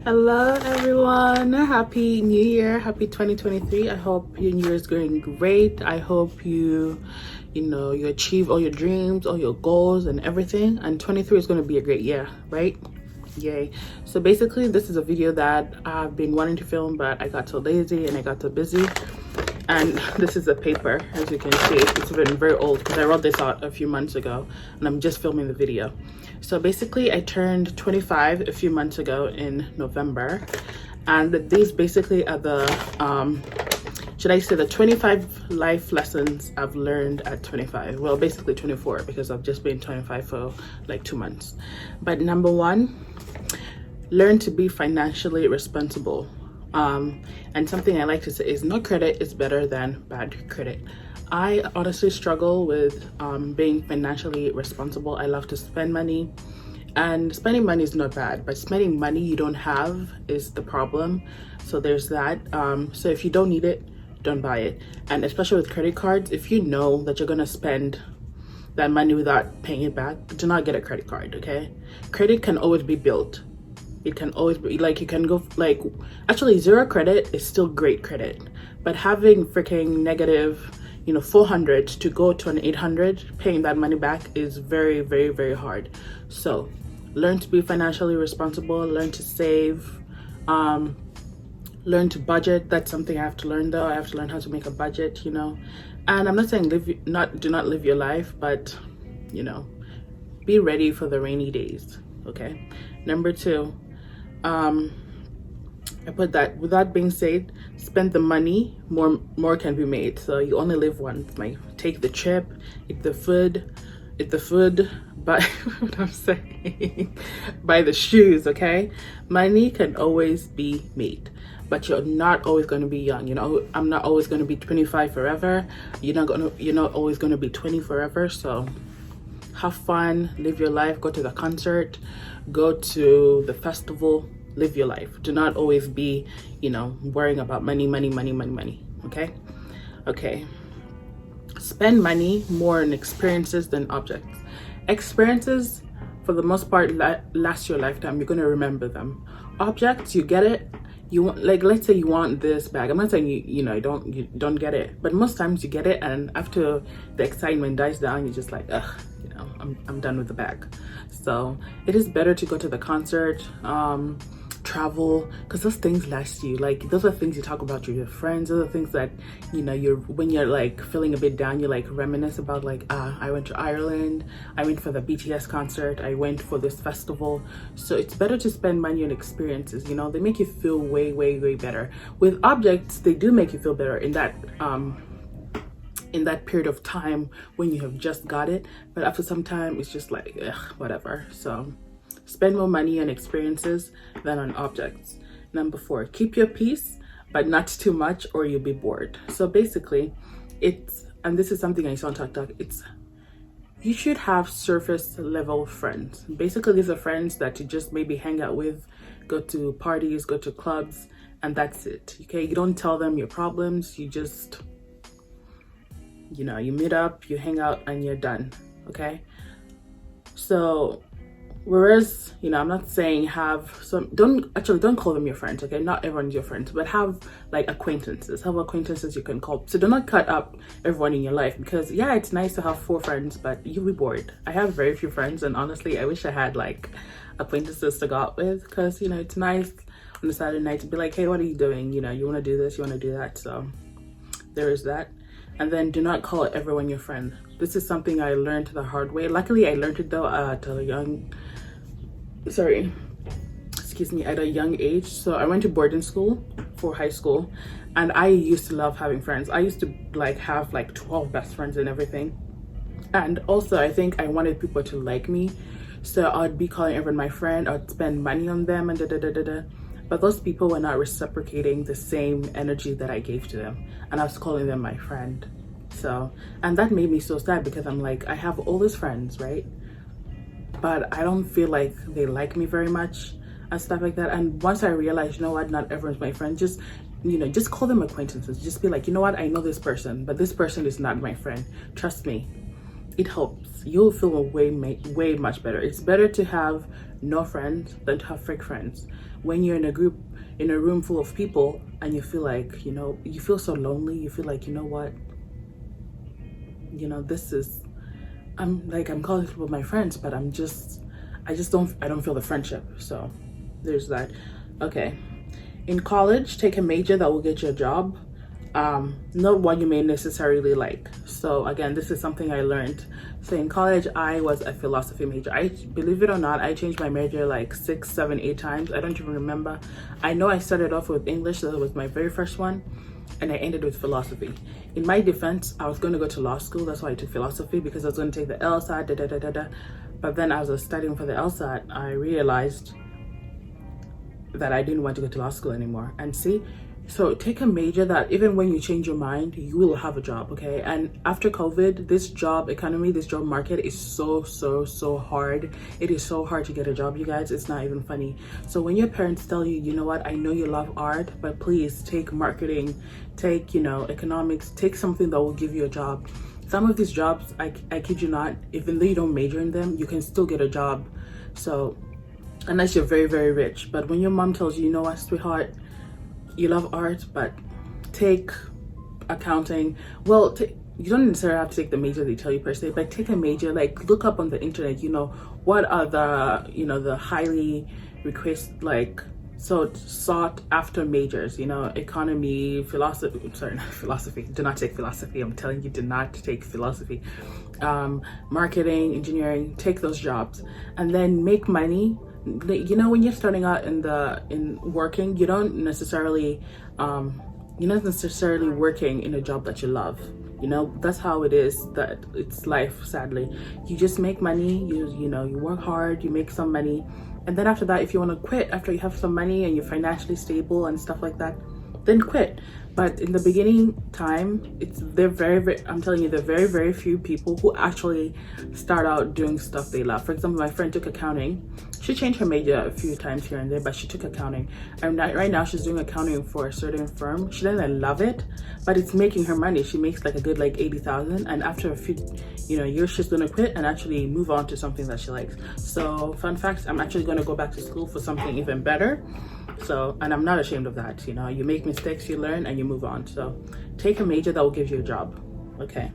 Hello everyone, happy new year, happy 2023. I hope your new year is going great. I hope you achieve all your dreams, all your goals and everything, and 23 is going to be a great year, right? Yay. So basically this is a video that I've been wanting to film, but I got so lazy and I got so busy. And this is a paper, as you can see. It's been very old because I wrote this out a few months ago and I'm just filming the video. So basically I turned 25 a few months ago in November, and these basically are the should I say the 25 life lessons I've learned at 25. Well, basically 24 because I've just been 25 for like 2 months. But number one, learn to be financially responsible. And something I like to say is no credit is better than bad credit. I honestly struggle with being financially responsible. I love to spend money, and spending money is not bad, but spending money you don't have is the problem. So there's that. So if you don't need it, don't buy it. And especially with credit cards, if you know that you're gonna spend that money without paying it back, do not get a credit card, okay? Credit can always be built. It can always be like, you can go like, actually zero credit is still great credit, but having freaking negative 400 to go to an 800, paying that money back is very, very, very hard. So learn to be financially responsible, learn to save, learn to budget. That's something I have to learn though. I have to learn how to make a budget, and I'm not saying do not live your life, but be ready for the rainy days, okay? Number two, I put that, with that being said, spend the money, more can be made. So you only live once. Like, take the trip, eat the food, buy what I'm saying, buy the shoes, okay? Money can always be made, but you're not always going to be young. I'm not always going to be 25 forever. You're not always going to be 20 forever. So have fun, live your life, go to the concert, go to the festival, live your life. Do not always be, worrying about money, okay? Spend money more on experiences than objects. Experiences, for the most part, last your lifetime. You're going to remember them. Objects, you get it. You want, like, let's say you want this bag. I'm not saying you don't get it, but most times you get it, and after the excitement dies down, you're just like, ugh, I'm done with the bag. So it is better to go to the concert, travel, because those things last you. Like, those are things you talk about with your friends. Those are things that when you're like feeling a bit down, you like reminisce about, like, I went to Ireland, I went for the BTS concert, I went for this festival. So it's better to spend money on experiences. They make you feel way, way, way better. With objects, they do make you feel better in that period of time when you have just got it, but after some time it's just like, ugh, whatever. So spend more money on experiences than on objects. Number four, keep your peace, but not too much or you'll be bored. So basically and this is something I saw on TikTok, you should have surface level friends. Basically, these are friends that you just maybe hang out with, go to parties, go to clubs, and that's it, okay? You don't tell them your problems, you just you meet up, you hang out, and you're done, okay? So whereas I'm not saying don't call them your friends, okay? Not everyone's your friends, but have like acquaintances you can call. So do not cut up everyone in your life, because yeah, it's nice to have 4 friends, but you'll be bored. I have very few friends, and honestly I wish I had like acquaintances to go out with, because it's nice on a Saturday night to be like, hey, what are you doing? You want to do this, you want to do that. So there is that. And then do not call everyone your friend. This is something I learned the hard way. Luckily I learned it though at a young age. So I went to boarding school for high school, and I used to love having friends. I used to like have like 12 best friends and everything. And also I think I wanted people to like me, so I'd be calling everyone my friend, I'd spend money on them and but those people were not reciprocating the same energy that I gave to them, and I was calling them my friend. So, and that made me so sad, because I'm like, I have all these friends, right? But I don't feel like they like me very much and stuff like that. And once I realized, what, not everyone's my friend, just call them acquaintances. Just be like, what, I know this person, but this person is not my friend. Trust me. it helps. You'll feel way much better. It's better to have no friends than to have fake friends. When you're in a group, in a room full of people, and you feel like, you feel so lonely, you feel like, what, this is, I'm calling people my friends, but I don't feel the friendship. So there's that. Okay, in college, take a major that will get you a job, not one you may necessarily like. So again, this is something I learned. So in college, I was a philosophy major. Believe it or not, I changed my major like 6, 7, 8 times. I don't even remember. I know I started off with English, so that was my very first one, and I ended with philosophy. In my defense, I was going to go to law school. That's why I took philosophy, because I was going to take the LSAT, But then as I was studying for the LSAT, I realized that I didn't want to go to law school anymore. And see, so take a major that even when you change your mind, you will have a job, okay? And after COVID, this job economy, this job market is so hard. It is so hard to get a job, you guys. It's not even funny. So when your parents tell you, what, I know you love art, but please take marketing, take, economics, take something that will give you a job. Some of these jobs, I kid you not, even though you don't major in them, you can still get a job. So unless you're very rich. But when your mom tells you, what, sweetheart, you love art, but take accounting, well, you don't necessarily have to take the major they tell you per se, but take a major, like look up on the internet, what are the, the highly sought after majors, economy, philosophy, sorry, not philosophy, do not take philosophy. I'm telling you, do not take philosophy. Marketing, engineering, take those jobs and then make money. When you're starting out in working, you're not necessarily working in a job that you love. That's how it is, that it's life, sadly. You just make money, you work hard, you make some money, and then after that, if you want to quit after you have some money and you're financially stable and stuff like that, then quit. But in the beginning time, I'm telling you, there are very few people who actually start out doing stuff they love. For example, my friend took accounting. She changed her major a few times here and there, but she took accounting. And right now she's doing accounting for a certain firm. She doesn't love it, but it's making her money. She makes like a good 80,000, and after a few years, she's gonna quit and actually move on to something that she likes. So fun fact, I'm actually gonna go back to school for something even better. So, and I'm not ashamed of that. You make mistakes, you learn, and you move on. So take a major that will give you a job. Okay.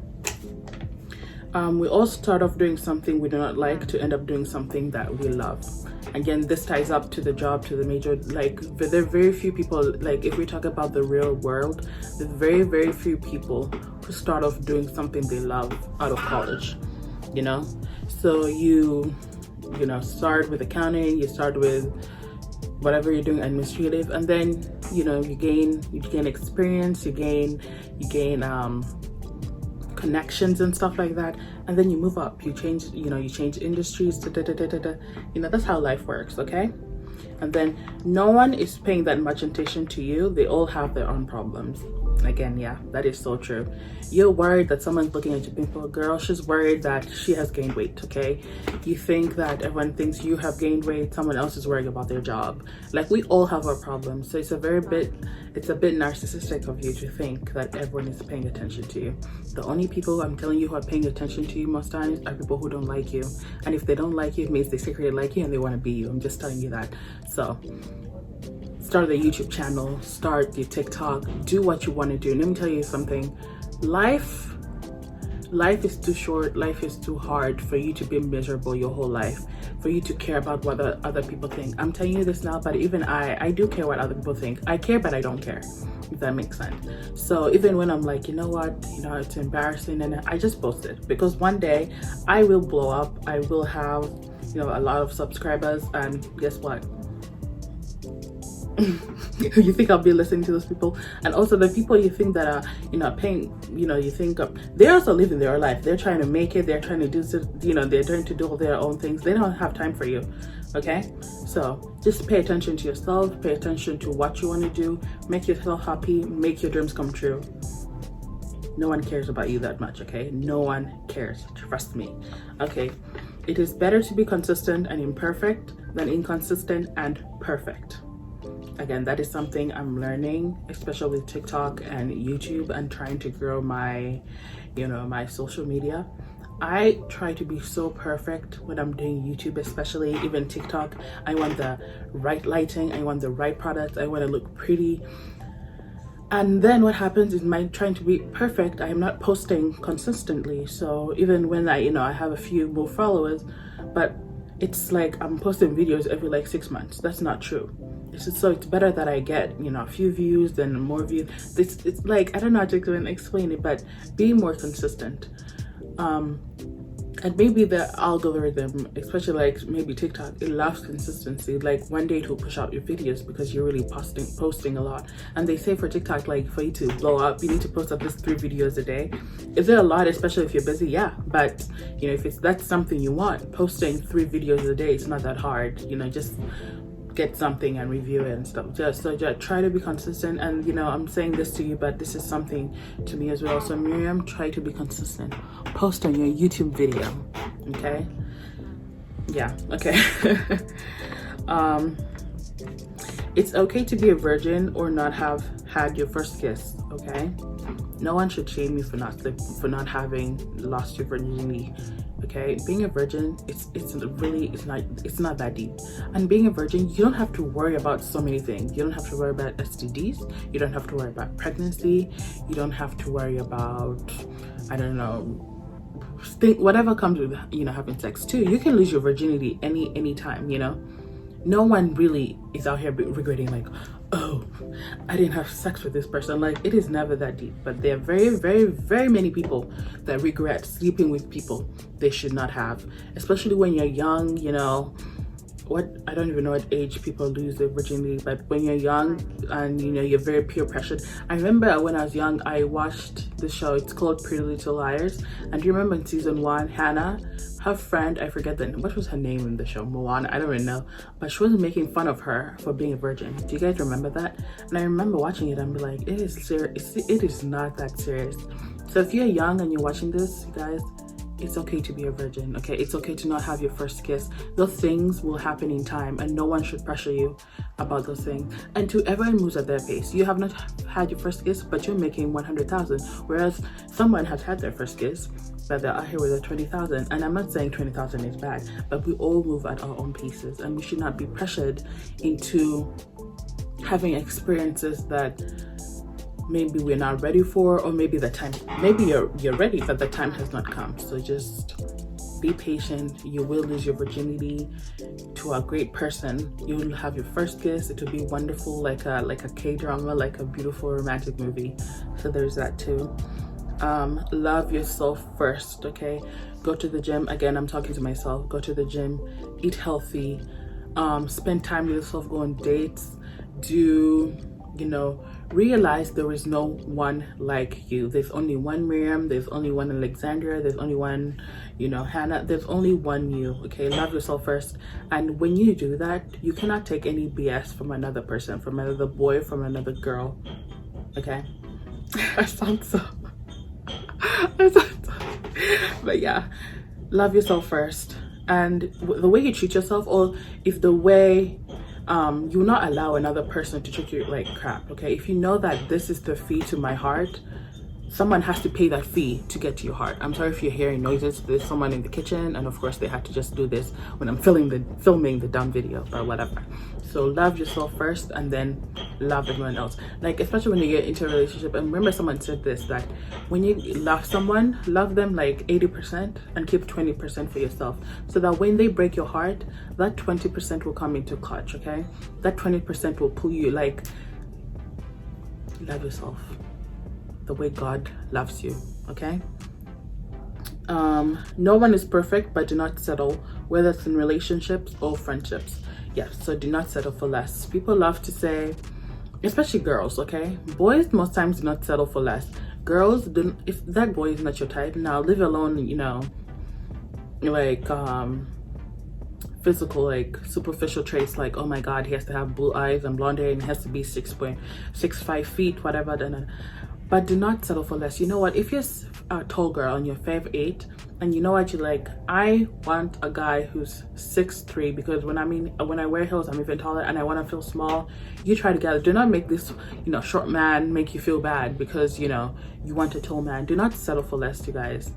We all start off doing something we do not like to end up doing something that we love. Again, this ties up to the job, to the major. There are very few people, if we talk about the real world, there's very few people who start off doing something they love out of college, So you start with accounting, you start with whatever you're doing, administrative, and then you gain experience, you gain connections and stuff like that, and then you move up, you change industries, that's how life works. Okay. And then no one is paying that much attention to you. They all have their own problems. Again, yeah, that is so true. You're worried that someone's looking at your pimple. Girl, she's worried that she has gained weight, okay? You think that everyone thinks you have gained weight, someone else is worrying about their job. We all have our problems. So it's a bit narcissistic of you to think that everyone is paying attention to you. The only people I'm telling you who are paying attention to you most times are people who don't like you. And if they don't like you, it means they secretly like you and they want to be you. I'm just telling you that. So start the YouTube channel, start your TikTok, do what you want to do. Let me tell you something. Life is too short, life is too hard for you to be miserable your whole life, for you to care about what other people think. I'm telling you this now, but even I do care what other people think. I care, but I don't care, if that makes sense. So even when I'm like, it's embarrassing, and I just post it, because one day I will blow up, I will have, a lot of subscribers, and guess what? You think I'll be listening to those people? And also the people you think that are paying, you think they're also living their life. They're trying to make it, they're trying to do, they're trying to do all their own things. They don't have time for you. Okay, so just pay attention to yourself, pay attention to what you want to do, make yourself happy, make your dreams come true. No one cares about you that much. Okay, no one cares, trust me. Okay, it is better to be consistent and imperfect than inconsistent and perfect. Again, that is something I'm learning, especially with TikTok and YouTube, and trying to grow my, my social media. I try to be so perfect when I'm doing YouTube, especially even TikTok. I want the right lighting, I want the right products, I want to look pretty. And then what happens is my trying to be perfect, I am not posting consistently. So even when I have a few more followers, but it's like I'm posting videos every like 6 months. That's not true. So it's better that I get a few views than more views. It's like, I don't know how to explain it, but be more consistent. And maybe the algorithm, especially like maybe TikTok, it loves consistency. Like one day it will push out your videos because you're really posting a lot. And they say for TikTok, like for you to blow up, you need to post at least 3 videos a day. Is it a lot, especially if you're busy? Yeah, but if that's something you want, posting 3 videos a day, it's not that hard. Just get something and review it and stuff. Just try to be consistent. And I'm saying this to you, but this is something to me as well. So Miriam, try to be consistent. Post on your YouTube video, okay? Yeah, okay. It's okay to be a virgin or not have had your first kiss, okay? No one should shame you for not having lost your virginity. Okay, being a virgin, it's not that deep. And being a virgin, you don't have to worry about so many things. You don't have to worry about STDs. You don't have to worry about pregnancy. You don't have to worry about, I don't know, whatever comes with having sex too. You can lose your virginity any time. No one really is out here regretting like, oh, I didn't have sex with this person. Like, it is never that deep. But there are very, very, very many people that regret sleeping with people they should not have, especially when you're young. I don't even know what age people lose their virginity, but when you're young and you're very peer pressured. I remember when I was young, I watched the show. It's called Pretty Little Liars. And do you remember in season 1, Hannah, her friend, I forget what was her name in the show, Moana, I don't even know, but she was making fun of her for being a virgin. Do you guys remember that? And I remember watching it and be like, it is serious. It is not that serious. So if you're young and you're watching this, you guys, it's okay to be a virgin, okay? It's okay to not have your first kiss. Those things will happen in time, and no one should pressure you about those things. And to everyone moves at their pace. You have not had your first kiss, but you're making 100,000, whereas someone has had their first kiss, but they're out here with a 20,000. And I'm not saying 20,000 is bad, but we all move at our own paces, and we should not be pressured into having experiences that maybe we're not ready for, or maybe you're ready but the time has not come. So just be patient. You will lose your virginity to a great person. You will have your first kiss. It will be wonderful, like a K-drama, like a beautiful romantic movie. So there's that too. Love yourself first, okay? Go to the gym. Again, I'm talking to myself. Go to the gym, eat healthy, spend time with yourself, go on dates, realize there is no one like you. There's only one Miriam, there's only one Alexandria, there's only one, Hannah, there's only one you, okay? Love yourself first. And when you do that, you cannot take any BS from another person, from another boy, from another girl, okay? I sound so but yeah, love yourself first. And the way you treat yourself, or if the way you will not allow another person to treat you like crap, okay? If you know that this is the fee to my heart, someone has to pay that fee to get to your heart. I'm sorry if you're hearing noises. There's someone in the kitchen, and of course they had to just do this when I'm filming the dumb video or whatever. So love yourself first, and then love everyone else. Like, especially when you get into a relationship. And remember, someone said this, that when you love someone, love them like 80% and keep 20% for yourself, so that when they break your heart, that 20% will come into clutch, okay? That 20% will pull you. Like, love yourself the way God loves you, okay? No one is perfect, but do not settle, whether it's in relationships or friendships. Yeah, so do not settle for less. People love to say, especially girls, okay? Boys most times do not settle for less. Girls, if that boy is not your type, now leave alone, like physical, like superficial traits, like, oh my God, he has to have blue eyes and blonde hair and he has to be 6'5" feet, whatever. But do not settle for less. You know what? If you're a tall girl and you're 5'8", and you know what, you're like, I want a guy who's 6'3", because when I wear heels, I'm even taller, and I want to feel small. You try to gather. Do not make this, short man make you feel bad because, you want a tall man. Do not settle for less, you guys.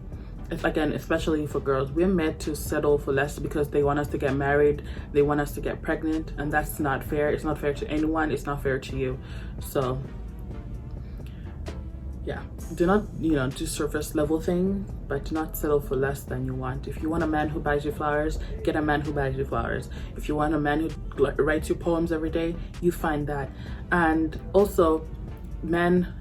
again, especially for girls, we're meant to settle for less because they want us to get married, they want us to get pregnant, and that's not fair. It's not fair to anyone, it's not fair to you. So yeah, do not, you know, do surface level thing, but do not settle for less than you want. If you want a man who buys you flowers, get a man who buys you flowers. If you want a man who writes you poems every day, you find that. And also, men,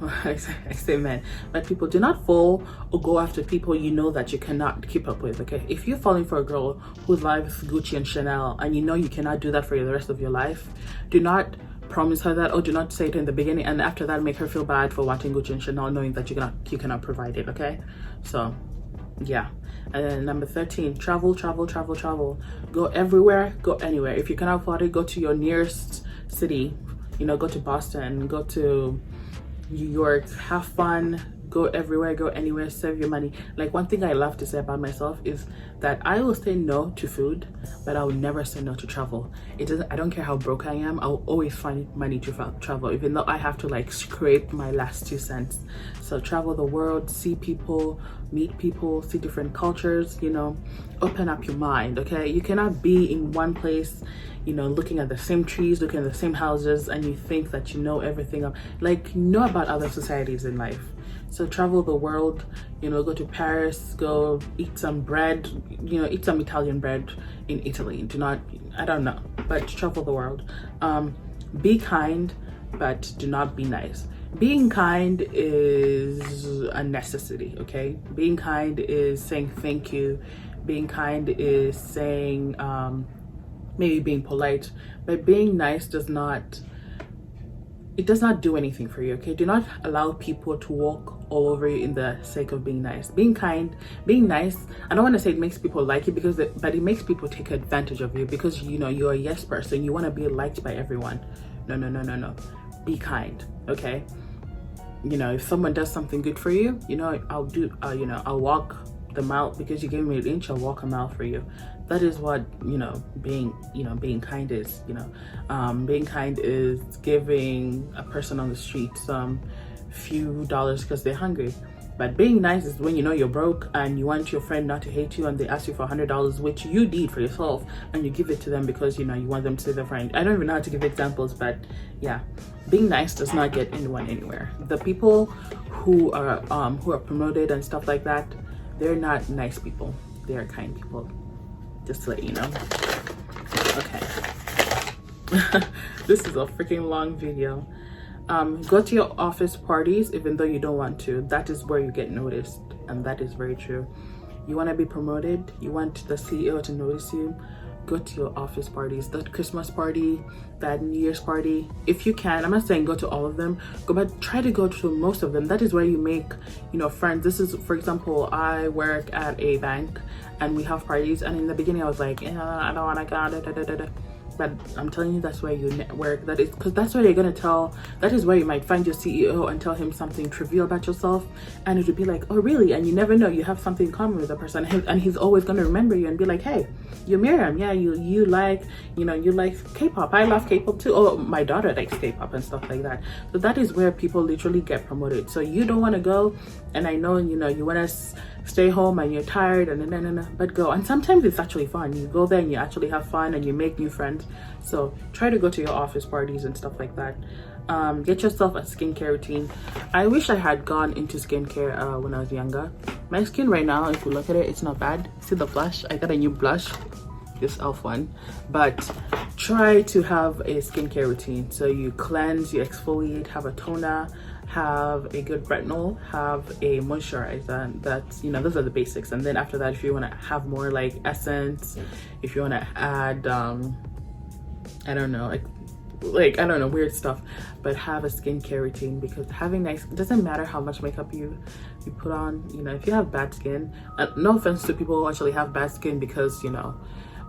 I say men, but people, do not fall or go after people you know that you cannot keep up with. Okay, if you're falling for a girl whose life is Gucci and Chanel, and you know you cannot do that for the rest of your life, do not promise her that, or do not say it in the beginning and after that make her feel bad for wanting Gucci and Chanel, knowing that you cannot provide it. Okay, so yeah. And then number 13, travel. Go everywhere, go anywhere. If you cannot afford it, go to your nearest city. You know, go to Boston, go to New York, have fun, go everywhere, go anywhere, save your money. Like, one thing I love to say about myself is that I will say no to food, but I will never say no to travel. I don't care how broke I am, I'll always find money to travel, even though I have to like scrape my last 2 cents. So travel the world, see people, meet people, see different cultures, you know, open up your mind. Okay, you cannot be in one place, you know, looking at the same trees, looking at the same houses, and you think that you know everything, like, know about other societies in life. So travel the world, you know, go to Paris, go eat some bread, you know, eat some Italian bread in Italy. Do not, I don't know, but travel the world. Be kind, but do not be nice. Being kind is a necessity, okay? Being kind is saying thank you. Being kind is saying, maybe being polite, but being nice does not do anything for you. Okay, do not allow people to walk all over you in the sake of being nice. Being kind, being nice, I don't want to say it makes people like you, but it makes people take advantage of you because, you know, you're a yes person, you want to be liked by everyone. No, be kind. Okay, you know, if someone does something good for you, you know, I'll walk the mile because you gave me an inch, I'll walk a mile for you. That is what, you know, being kind is. You know, being kind is giving a person on the street some few dollars because they're hungry. But being nice is when you know you're broke and you want your friend not to hate you and they ask you for $100, which you need for yourself, and you give it to them because, you know, you want them to save their friend. I don't even know how to give examples, but yeah, being nice does not get anyone anywhere. The people who are promoted and stuff like that, they're not nice people, they are kind people, just to let you know. Okay. This is a freaking long video. Go to your office parties even though you don't want to. That is where you get noticed, and that is very true. You want to be promoted, you want the CEO to notice you, go to your office parties, that Christmas party, that New Year's party. If you can, I'm not saying go to all of them, but try to go to most of them. That is where you make, you know, friends. This is, for example, I work at a bank and we have parties, and in the beginning I was like, I don't want to go, but I'm telling you, that's where you network. That is because that's where you're gonna tell. That is where you might find your CEO and tell him something trivial about yourself, and it would be like, oh really? And you never know, you have something in common with the person, and he's always gonna remember you and be like, hey, you're Miriam. Yeah, you like, you know, you like K-pop. I love K-pop too. Oh, my daughter likes K-pop and stuff like that. So that is where people literally get promoted. So you don't want to go, and I know, you know, you want to stay home and you're tired and but go. And sometimes it's actually fun. You go there and you actually have fun and you make new friends. So try to go to your office parties and stuff like that. Get yourself a skincare routine. I wish I had gone into skincare when I was younger. My skin right now, if you look at it, it's not bad. See the blush? I got a new blush, this e.l.f. one. But try to have a skincare routine. So you cleanse, you exfoliate, have a toner, have a good retinol, have a moisturizer. That's, you know, those are the basics. And then after that, if you want to have more like essence, if you want to add I don't know, like I don't know, weird stuff, but have a skincare routine, because having nice, it doesn't matter how much makeup you put on. You know, if you have bad skin, no offense to people who actually have bad skin because, you know,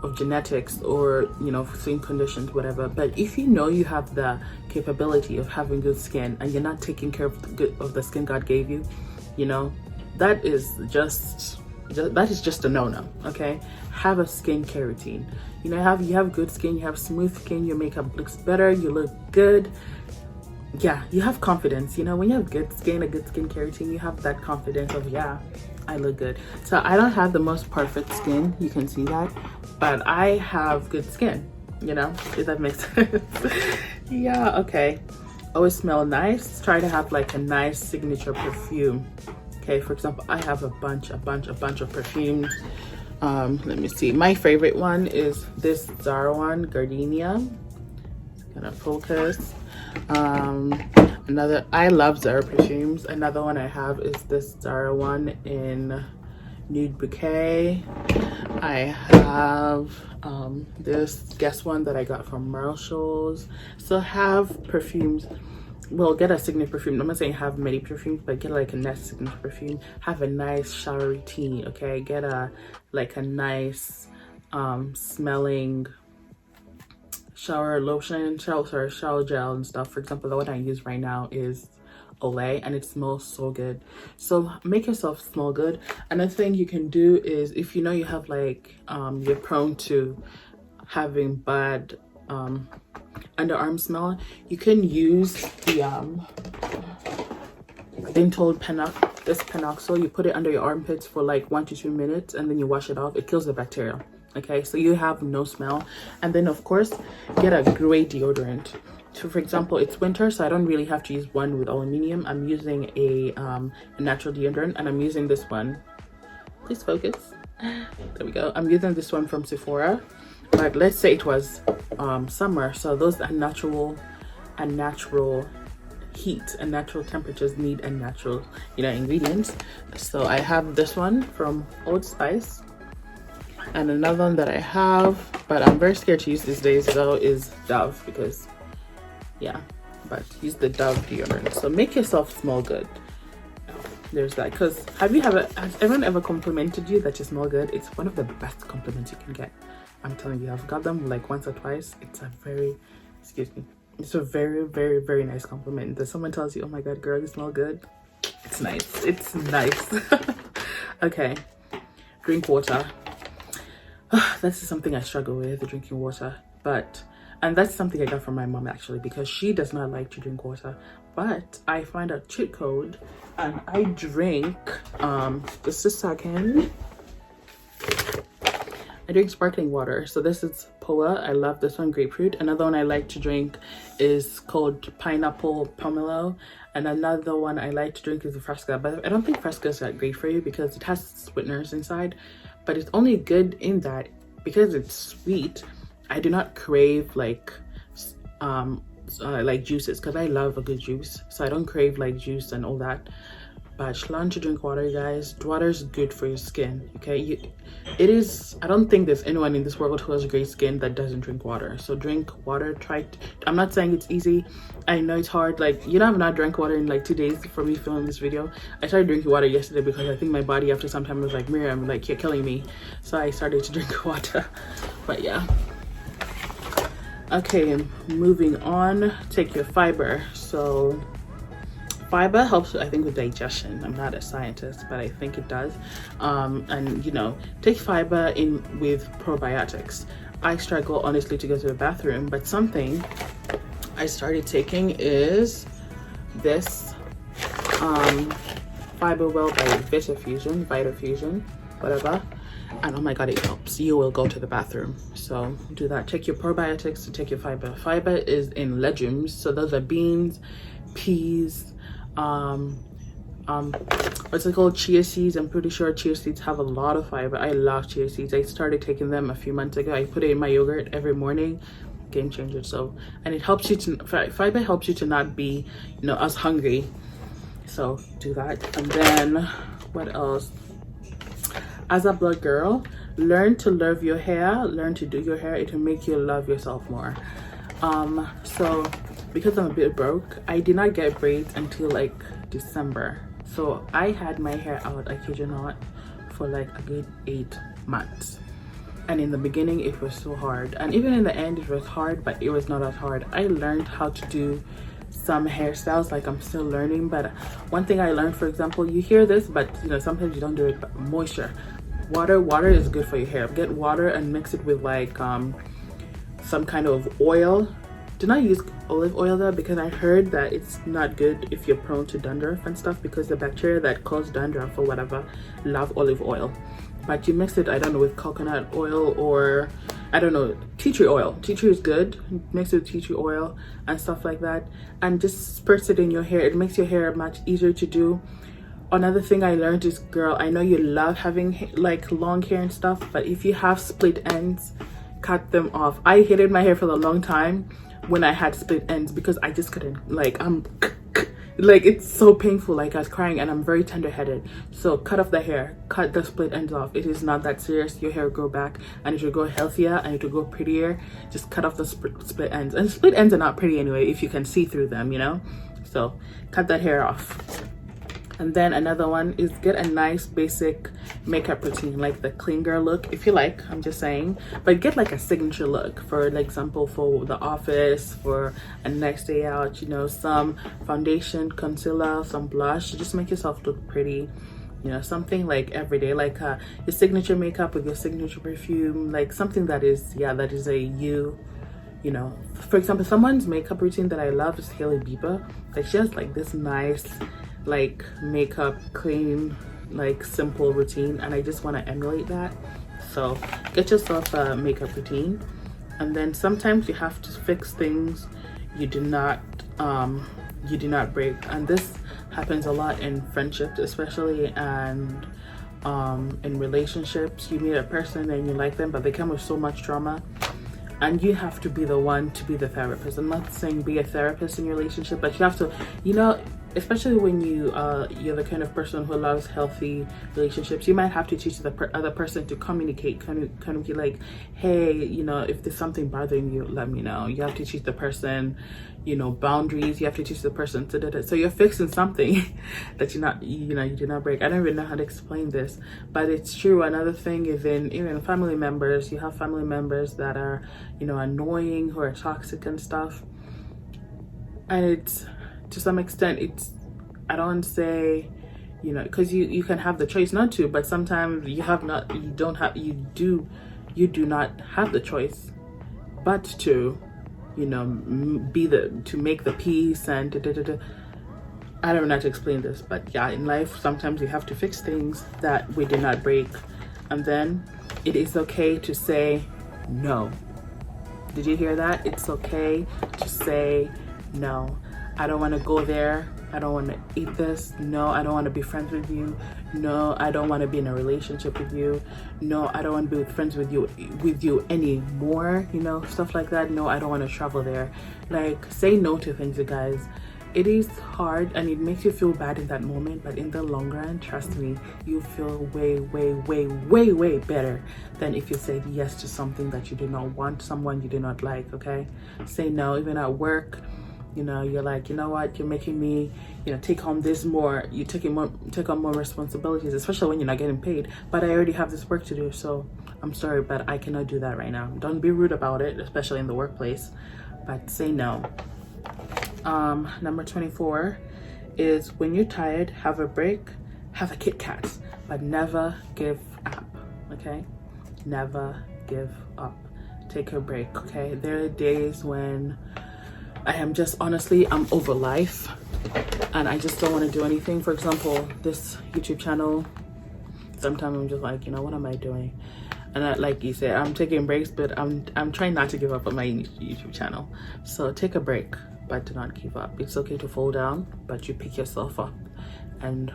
of genetics or, you know, skin conditions, whatever, but if you know you have the capability of having good skin and you're not taking care of the skin God gave you, you know, that is just a no-no. Okay, have a skincare routine. You know, you have good skin, you have smooth skin, your makeup looks better, you look good. Yeah, you have confidence. You know, when you have good skin, a good skincare routine, you have that confidence of, yeah, I look good. So I don't have the most perfect skin, you can see that, but I have good skin, you know, if that makes sense. Yeah, okay. Always smell nice. Try to have like a nice signature perfume. Okay, for example, I have a bunch of perfumes. Let me see. My favorite one is this Zara one, Gardenia. Gonna focus. Another, I love Zara perfumes. Another one I have is this Zara one in Nude Bouquet. I have this Guess one that I got from Marshalls. So have perfumes. Well, get a signature perfume. I'm not saying have many perfumes, but get like a nice signature perfume. Have a nice shower routine, okay? Get a like a nice smelling shower lotion, shower gel and stuff. For example, the one I use right now is Olay, and it smells so good. So make yourself smell good. Another thing you can do is, if you know you have like you're prone to having bad underarm smell, you can use the I've been told this Panoxyl. You put it under your armpits for like 1 to 2 minutes and then you wash it off. It kills the bacteria. Okay, so you have no smell. And then of course get a great deodorant. So for example, it's winter, so I don't really have to use one with aluminium. I'm using a natural deodorant, and I'm using this one. Please focus. There we go. I'm using this one from Sephora. But let's say it was summer, so those are natural heat and natural temperatures need a natural, you know, ingredients. So I have this one from Old Spice, and another one that I have, but I'm very scared to use these days though, is Dove, because yeah, but use the Dove deodorant. So make yourself smell good. There's that. Because has everyone ever complimented you that you smell good? It's one of the best compliments you can get. I'm telling you, I've got them like once or twice. It's a very, it's a very, very, very nice compliment. That someone tells you, oh my god, girl, you smell good. It's nice. It's nice. Okay, drink water. This is something I struggle with, drinking water. And that's something I got from my mom actually, because she does not like to drink water. But I find a cheat code and I drink, just a second. I drink sparkling water. So this is Poa. I love this one, grapefruit. Another one I like to drink is called pineapple pomelo. And another one I like to drink is the Fresca. But I don't think Fresca is that great for you because it has sweeteners inside. But it's only good in that because it's sweet, I do not crave like juices, because I love a good juice. So I don't crave like juice and all that. But learn to drink water, guys. Water is good for your skin, okay? It is. I don't think there's anyone in this world who has great skin that doesn't drink water. So drink water. I'm not saying it's easy. I know it's hard. Like, you know, I've not drank water in like 2 days for me filming this video. I started drinking water yesterday because I think my body after some time was like, Miriam, like, you're killing me. So I started to drink water. But yeah. Okay, moving on. Take your fiber. So fiber helps, I think, with digestion. I'm not a scientist, but I think it does. And you know, take fiber in with probiotics. I struggle honestly to go to the bathroom, but something I started taking is this Fiber Well by Vitafusion, whatever. And oh my god, it helps. You will go to the bathroom. So do that. Take your probiotics to take your fiber. Fiber is in legumes, so those are beans, peas, what's it called, chia seeds. I'm pretty sure chia seeds have a lot of fiber. I love chia seeds. I started taking them a few months ago. I put it in my yogurt every morning. Game changer. So, and it helps you to, fiber helps you to not be, you know, as hungry. So do that. And then what else? As a blog girl, learn to love your hair. Learn to do your hair. It will make you love yourself more. So because I'm a bit broke, I did not get braids until like December. So I had my hair out, I kid you not, for like a good 8 months. And in the beginning it was so hard, and even in the end it was hard, but it was not as hard. I learned how to do some hairstyles, like I'm still learning. But one thing I learned, for example, you hear this, but you know, sometimes you don't do it, but moisture. Water is good for your hair. Get water and mix it with like some kind of oil, Do not use olive oil though, because I heard that it's not good if you're prone to dandruff and stuff, because the bacteria that cause dandruff or whatever love olive oil. But you mix it, I don't know, with coconut oil, or I don't know, tea tree oil. Tea tree is good. Mix it with tea tree oil and stuff like that, and just spritz it in your hair. It makes your hair much easier to do. Another thing I learned is, girl, I know you love having like long hair and stuff, but if you have split ends, cut them off. I hated my hair for a long time when I had split ends, because I just couldn't, like, I'm like, it's so painful, like I was crying, and I'm very tender-headed. So cut off the hair, cut the split ends off. It is not that serious. Your hair will grow back, and it will grow healthier, and it will grow prettier. Just cut off the split ends, and split ends are not pretty anyway if you can see through them, you know. So cut that hair off. And then another one is get a nice basic makeup routine, like the clean girl look, if you like, I'm just saying. But get like a signature look, for example, for the office, for a next day out, you know, some foundation, concealer, some blush. Just make yourself look pretty, you know, something like everyday, like your signature makeup with your signature perfume, like something that is, yeah, that is a you know. For example, someone's makeup routine that I love is Hailey Bieber. Like, she has like this nice like makeup, clean, like simple routine, and I just want to emulate that. So get yourself a makeup routine. And then sometimes you have to fix things you do not break, and this happens a lot in friendships especially, and in relationships. You meet a person and you like them, but they come with so much trauma, and you have to be the one to be the therapist. I'm not saying be a therapist in your relationship, but you have to, you know, especially when you're the kind of person who loves healthy relationships, you might have to teach the other person to communicate, kind of be like, hey, you know, if there's something bothering you, let me know. You have to teach the person, you know, boundaries. You have to teach the person so you're fixing something that you did not break. I don't even know how to explain this, but it's true. Another thing is even family members. You have family members that are, you know, annoying, who are toxic and stuff, and it's, to some extent, it's, I don't say, you know, because you can have the choice not to, but sometimes you do not have the choice but to, you know, to make the peace and I don't know how to explain this, but yeah, in life sometimes we have to fix things that we did not break, and then it is okay to say no. Did you hear that? It's okay to say no. I don't want to go there. I don't want to eat this. No, I don't want to be friends with you. No, I don't want to be in a relationship with you. No, I don't want to be friends with you anymore, you know, stuff like that. No, I don't want to travel there. Like, say no to things, you guys. It is hard and it makes you feel bad in that moment, but in the long run, trust me, you feel way, way, way, way, way better than if you said yes to something that you do not want, someone you do not like. Okay, say no. Even at work, you know, you're like, you know what, you're making me, you know, take on this more, you take on more responsibilities, especially when you're not getting paid, but I already have this work to do, so I'm sorry, but I cannot do that right now. Don't be rude about it, especially in the workplace, but say no. Number 24 is, when you're tired, have a break, have a Kit Kat, but never give up. Okay, never give up. Take a break. Okay, there are days when I am just, honestly, I'm over life and I just don't want to do anything. For example, this YouTube channel, sometimes I'm just like, you know, what am I doing? And like you said, I'm taking breaks, but I'm trying not to give up on my YouTube channel. So take a break, but do not give up. It's okay to fall down, but you pick yourself up and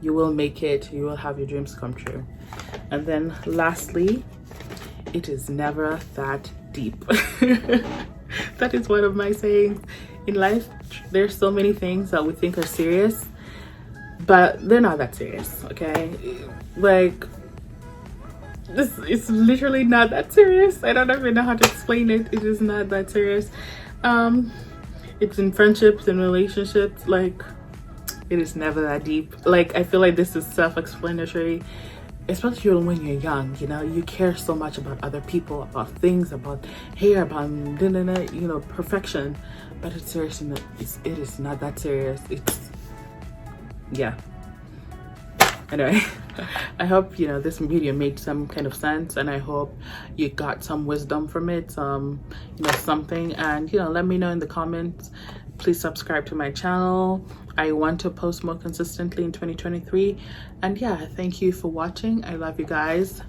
you will make it. You will have your dreams come true. And then lastly, it is never that deep. That is one of my sayings in life. There's so many things that we think are serious, but they're not that serious. Okay, like, this is literally not that serious. I don't even know how to explain it. It is not that serious. It's in friendships and relationships, like, it is never that deep. Like, I feel like this is self-explanatory, especially when you're young. You know, you care so much about other people, about things, about hair, about you know, perfection, but it's seriously not, it is not that serious. It's, yeah, Anyway, I hope, you know, this video made some kind of sense, and I hope you got some wisdom from it, some, you know, something. And, you know, let me know in the comments. Please subscribe to my channel. I want to post more consistently in 2023. And yeah, thank you for watching. I love you guys.